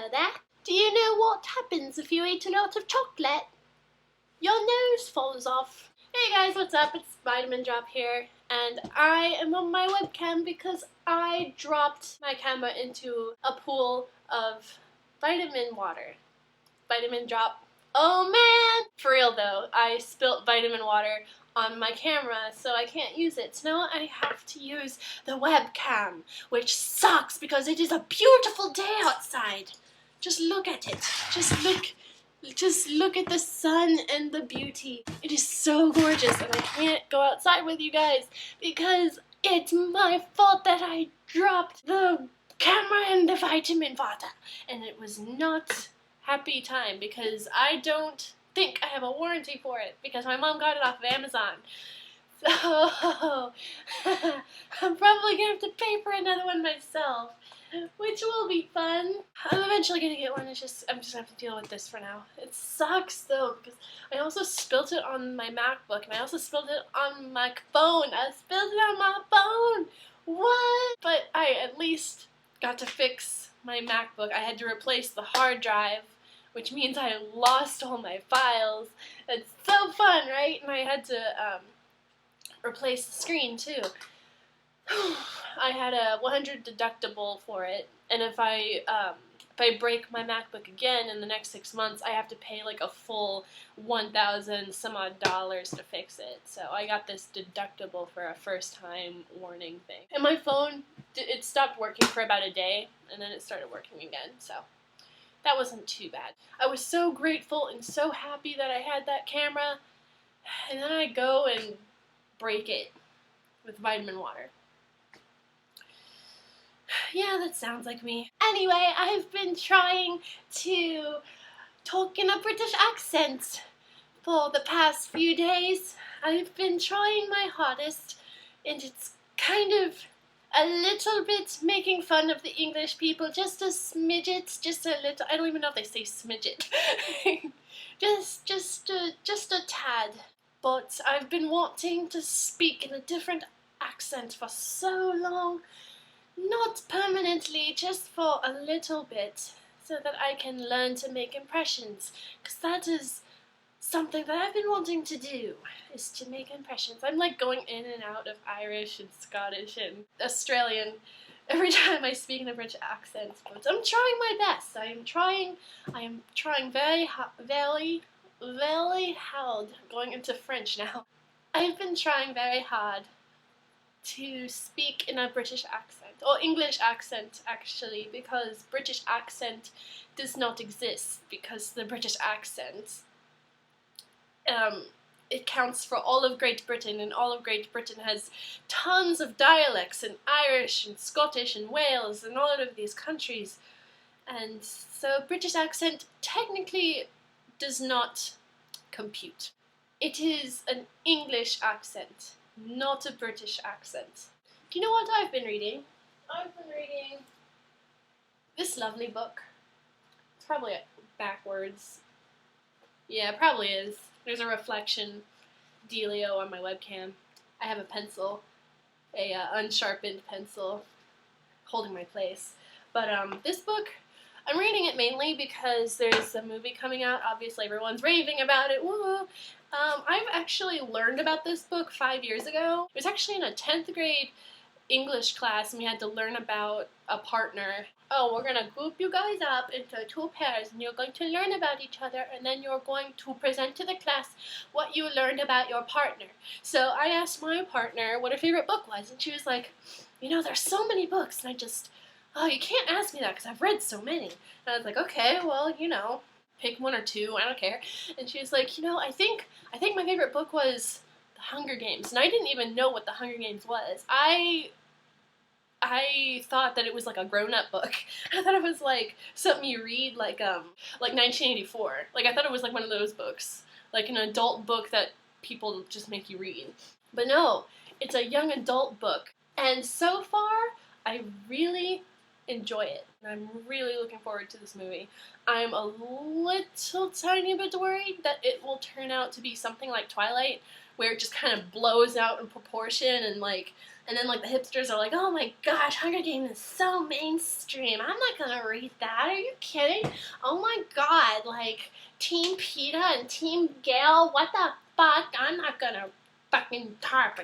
Hello there. Do you know what happens if you eat a lot of chocolate? Your nose falls off. Hey guys, what's up? It's Vitamin Drop here, and I am on my webcam because I dropped my camera into a pool of vitamin water. Vitamin Drop. Oh man! For real though, I spilt vitamin water on my camera, so I can't use it. So now I have to use the webcam, which sucks because it is a beautiful day outside. Just look at it. Just look at the sun and the beauty. It is so gorgeous, and I can't go outside with you guys because it's my fault that I dropped the camera and the vitamin water, and it was not happy time because I don't think I have a warranty for it because my mom got it off of Amazon. So I'm probably gonna have to pay for another one myself, which will be fun. I'm eventually gonna get one. I'm just gonna have to deal with this for now. It sucks though because I also spilt it on my MacBook and I also spilled it on my phone. I spilled it on my phone. What? But I at least got to fix my MacBook. I had to replace the hard drive, which means I lost all my files. It's so fun, right? And I had to replace the screen too. I had a 100 deductible for it, and if I break my MacBook again in the next 6 months, I have to pay like a full 1,000 some odd dollars to fix it. So I got this deductible for a first time warning thing. And my phone, it stopped working for about a day, and then it started working again, so that wasn't too bad. I was so grateful and so happy that I had that camera, and then I go and break it with vitamin water. Yeah, that sounds like me. Anyway, I've been trying to talk in a British accent for the past few days. I've been trying my hardest, and it's kind of a little bit making fun of the English people, just a smidget, just a little. I don't even know if they say smidget. just a tad. But I've been wanting to speak in a different accent for so long. Not permanently, just for a little bit, so that I can learn to make impressions, because that is something that I've been wanting to do, is to make impressions. I'm like going in and out of Irish and Scottish and Australian every time I speak in a British accent, but I'm trying my best. I am trying very hard, going into French now. I've been trying very hard to speak in a British accent, or English accent actually, because British accent does not exist, because the British accent, it counts for all of Great Britain, and all of Great Britain has tons of dialects, and Irish and Scottish and Wales and all of these countries, and so British accent technically does not compute. It is an English accent, not a British accent. Do you know what I've been reading? I've been reading this lovely book. It's probably backwards. Yeah, it probably is. There's a reflection dealio on my webcam. I have a pencil, a unsharpened pencil, holding my place. But this book, I'm reading it mainly because there's a movie coming out. Obviously, everyone's raving about it. Woo! I've actually learned about this book 5 years ago. It was actually in a 10th grade English class, and we had to learn about a partner. Oh, we're going to group you guys up into 2 pairs, and you're going to learn about each other, and then you're going to present to the class what you learned about your partner. So I asked my partner what her favorite book was, and she was like, you know, there's so many books, and I just, oh, you can't ask me that because I've read so many. And I was like, okay, well, you know, pick 1 or 2, I don't care. And she was like, you know, I think my favorite book was The Hunger Games. And I didn't even know what The Hunger Games was. I thought that it was like a grown-up book. I thought it was like something you read like 1984. Like I thought it was like one of those books. Like an adult book that people just make you read. But no, it's a young adult book. And so far, I really enjoy it. I'm really looking forward to this movie. I'm a little tiny bit worried that it will turn out to be something like Twilight, where it just kind of blows out in proportion, and then like the hipsters are like, oh my gosh, Hunger Games is so mainstream. I'm not gonna read that. Are you kidding? Oh my god, like Team PETA and Team Gale, what the fuck? I'm not gonna fucking cha.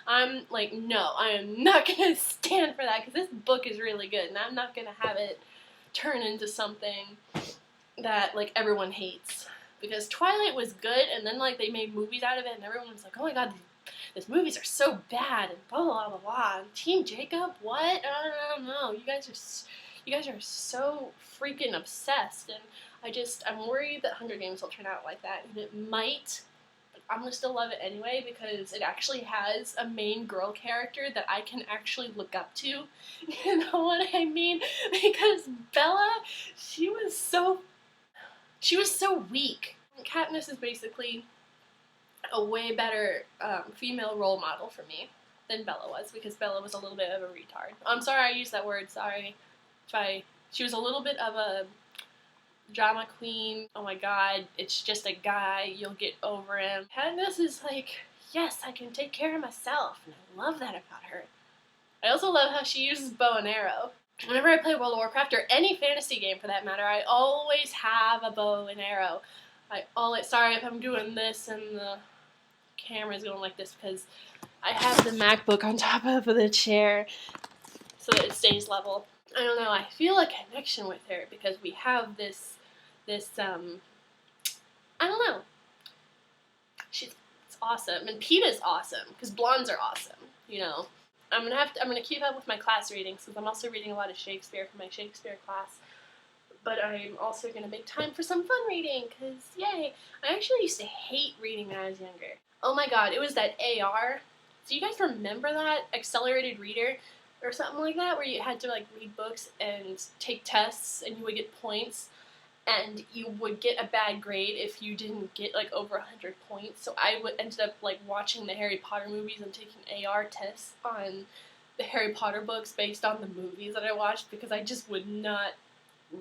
I'm like, no, I am not gonna stand for that, because this book is really good, and I'm not gonna have it turn into something that like everyone hates. Because Twilight was good, and then like they made movies out of it, and everyone was like, oh my god, these movies are so bad, and blah blah blah blah. And Team Jacob, what? I don't know. You guys are so freaking obsessed, and I'm worried that Hunger Games will turn out like that, and it might. I'm gonna still love it anyway, because it actually has a main girl character that I can actually look up to. You know what I mean? Because Bella, she was so weak. Katniss is basically a way better female role model for me than Bella was, because Bella was a little bit of a retard. I'm sorry I used that word, sorry. She was a little bit of a drama queen. Oh my god, it's just a guy, you'll get over him. Katniss is like, yes, I can take care of myself, and I love that about her. I also love how she uses bow and arrow. Whenever I play World of Warcraft, or any fantasy game for that matter, I always have a bow and arrow. Sorry if I'm doing this and the camera's going like this, because I have the MacBook on top of the chair so that it stays level. I don't know, I feel a connection with her, because we have this I don't know. It's awesome, and PETA's awesome, because blondes are awesome, you know. I'm gonna keep up with my class readings, since I'm also reading a lot of Shakespeare for my Shakespeare class. But I'm also gonna make time for some fun reading, because yay! I actually used to hate reading when I was younger. Oh my god, it was that AR. Do you guys remember that? Accelerated Reader or something like that, where you had to like read books and take tests, and you would get points, and you would get a bad grade if you didn't get like over 100 points. So I ended up like watching the Harry Potter movies and taking AR tests on the Harry Potter books based on the movies that I watched, because I just would not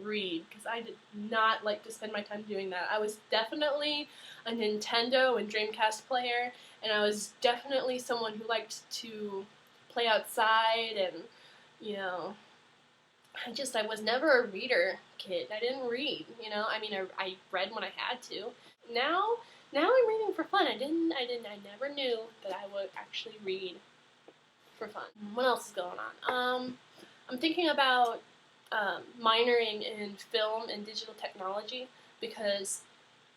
read, because I did not like to spend my time doing that. I was definitely a Nintendo and Dreamcast player, and I was definitely someone who liked to play outside, and you know, I was never a reader kid. I didn't read, you know. I mean, I read when I had to. Now I'm reading for fun. I never knew that I would actually read for fun. What else is going on? I'm thinking about minoring in film and digital technology, because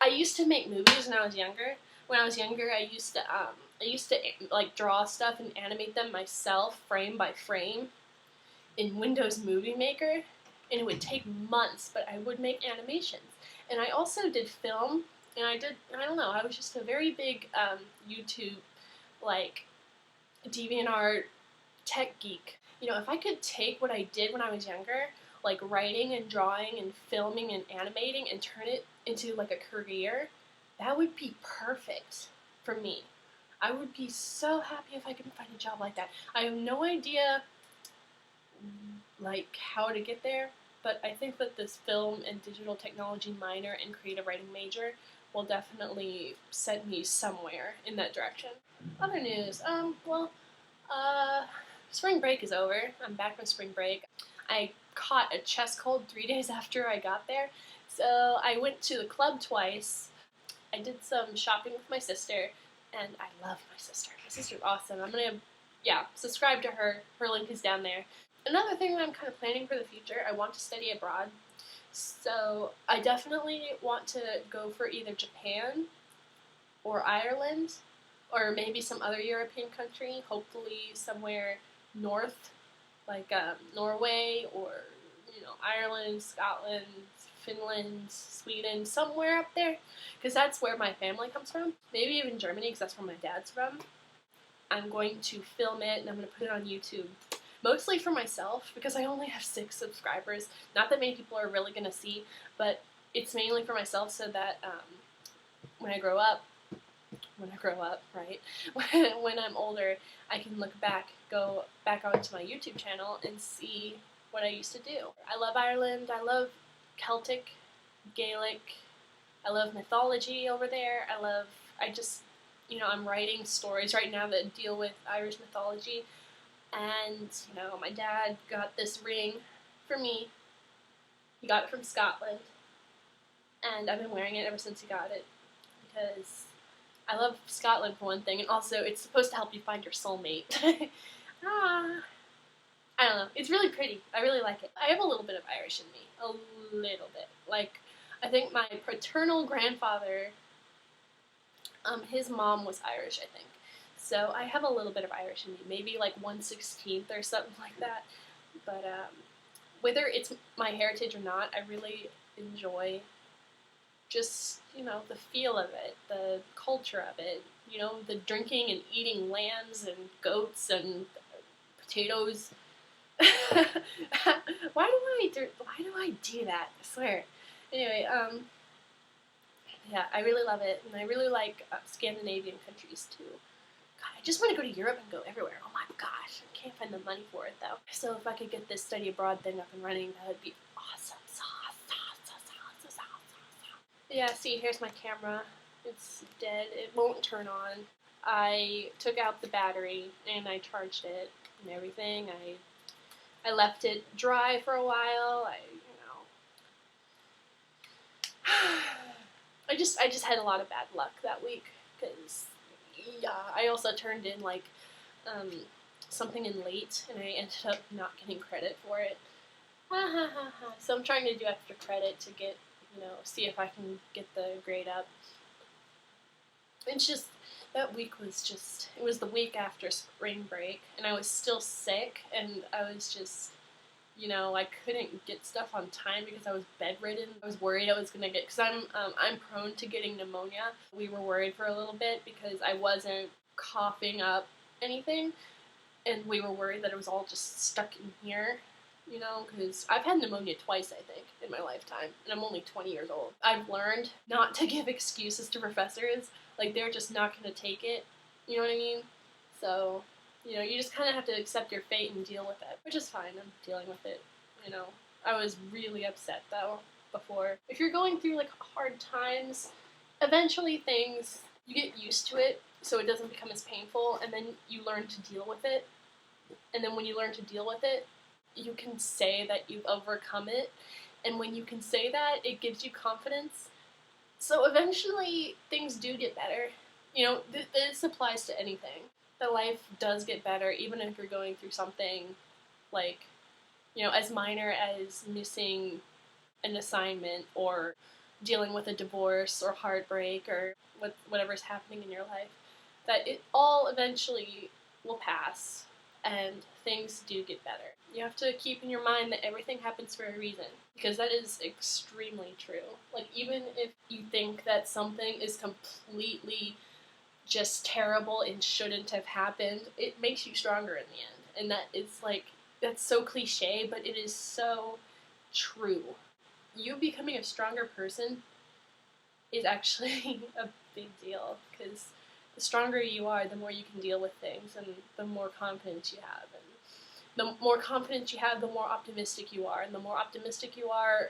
I used to make movies when I was younger. When I was younger, I used to like draw stuff and animate them myself, frame by frame, in Windows Movie Maker, and it would take months, but I would make animations. And I also did film, and I don't know, I was just a very big YouTube, like, Deviantart tech geek. You know, if I could take what I did when I was younger, like writing and drawing and filming and animating, and turn it into like a career, that would be perfect for me. I would be so happy if I could find a job like that. I have no idea like how to get there, but I think that this film and digital technology minor and creative writing major will definitely send me somewhere in that direction. Other news, spring break is over. I'm back from spring break. I caught a chest cold 3 days after I got there, so I went to the club twice. I did some shopping with my sister, and I love my sister. My sister's awesome. I'm gonna, subscribe to her. Her link is down there. Another thing that I'm kind of planning for the future, I want to study abroad. So I definitely want to go for either Japan or Ireland, or maybe some other European country, hopefully somewhere north, like Norway, or Ireland, Scotland, Finland, Sweden, somewhere up there, because that's where my family comes from. Maybe even Germany, because that's where my dad's from. I'm going to film it, and I'm going to put it on YouTube. Mostly for myself, because I only have 6 subscribers. Not that many people are really going to see, but it's mainly for myself, so that when I grow up, right? When I'm older, I can go back onto my YouTube channel and see what I used to do. I love Ireland. I love Celtic, Gaelic, I love mythology over there. I'm writing stories right now that deal with Irish mythology. And, my dad got this ring for me. He got it from Scotland. And I've been wearing it ever since he got it. Because I love Scotland for one thing, and also it's supposed to help you find your soulmate. I don't know. It's really pretty. I really like it. I have a little bit of Irish in me. A little bit. Like, I think my paternal grandfather, his mom was Irish, I think. So I have a little bit of Irish in me. Maybe like 1/16 or something like that. But whether it's my heritage or not, I really enjoy just, the feel of it, the culture of it, the drinking and eating lambs and goats and potatoes. Why do I do that? I swear. Anyway, yeah, I really love it, and I really like Scandinavian countries too. God, I just want to go to Europe and go everywhere. Oh my gosh, I can't find the money for it though. So if I could get this study abroad thing up and running, that would be awesome. Yeah, see, here's my camera. It's dead. It won't turn on. I took out the battery and I charged it and everything. I left it dry for a while. I just had a lot of bad luck that week because I also turned in like something in late and I ended up not getting credit for it. So I'm trying to do extra credit to get, see if I can get the grade up. It's just, that week was just, it was the week after spring break, and I was still sick, and I was just, I couldn't get stuff on time because I was bedridden. I was worried I was going to get, because I'm prone to getting pneumonia. We were worried for a little bit because I wasn't coughing up anything, and we were worried that it was all just stuck in here. Because I've had pneumonia twice, I think, in my lifetime, and I'm only 20 years old. I've learned not to give excuses to professors. Like, they're just not going to take it, you know what I mean? So, you just kind of have to accept your fate and deal with it, which is fine. I'm dealing with it, I was really upset, though, before. If you're going through, like, hard times, eventually you get used to it, so it doesn't become as painful, and then you learn to deal with it. And then when you learn to deal with it, you can say that you've overcome it, and when you can say that, it gives you confidence. So eventually, things do get better. This applies to anything. That life does get better, even if you're going through something, like, as minor as missing an assignment, or dealing with a divorce, or heartbreak, or whatever's happening in your life, that it all eventually will pass, and things do get better. You have to keep in your mind that everything happens for a reason, because that is extremely true. Like, even if you think that something is completely just terrible and shouldn't have happened, it makes you stronger in the end. And that is like, that's so cliche, but it is so true. You becoming a stronger person is actually a big deal, because the stronger you are, the more you can deal with things, and the more confidence you have. And the more confidence you have, the more optimistic you are. And the more optimistic you are,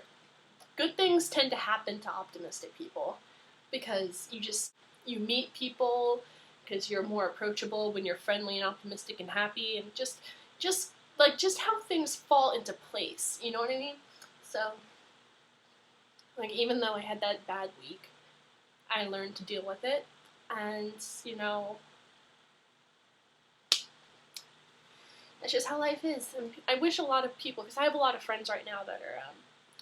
good things tend to happen to optimistic people. Because you meet people, because you're more approachable when you're friendly and optimistic and happy. And just how things fall into place. You know what I mean? So, like, even though I had that bad week, I learned to deal with it. And, that's just how life is. And I wish a lot of people, because I have a lot of friends right now that are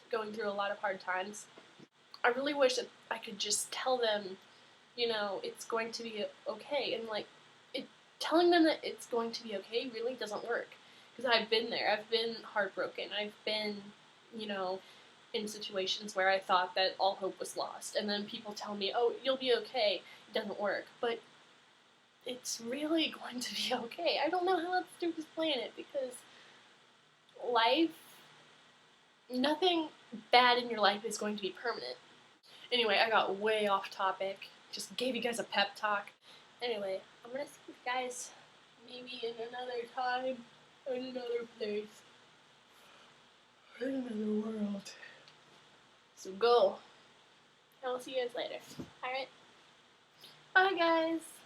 going through a lot of hard times. I really wish that I could just tell them, it's going to be okay. And, like, telling them that it's going to be okay really doesn't work. Because I've been there. I've been heartbroken. I've been, in situations where I thought that all hope was lost. And then people tell me, oh, you'll be okay. It doesn't work. But it's really going to be okay. I don't know how else to explain it, because life, nothing bad in your life is going to be permanent. Anyway, I got way off topic. Just gave you guys a pep talk. Anyway, I'm gonna see you guys maybe in another time, in another place, in another world. So go. And I'll see you guys later. Alright? Bye, guys!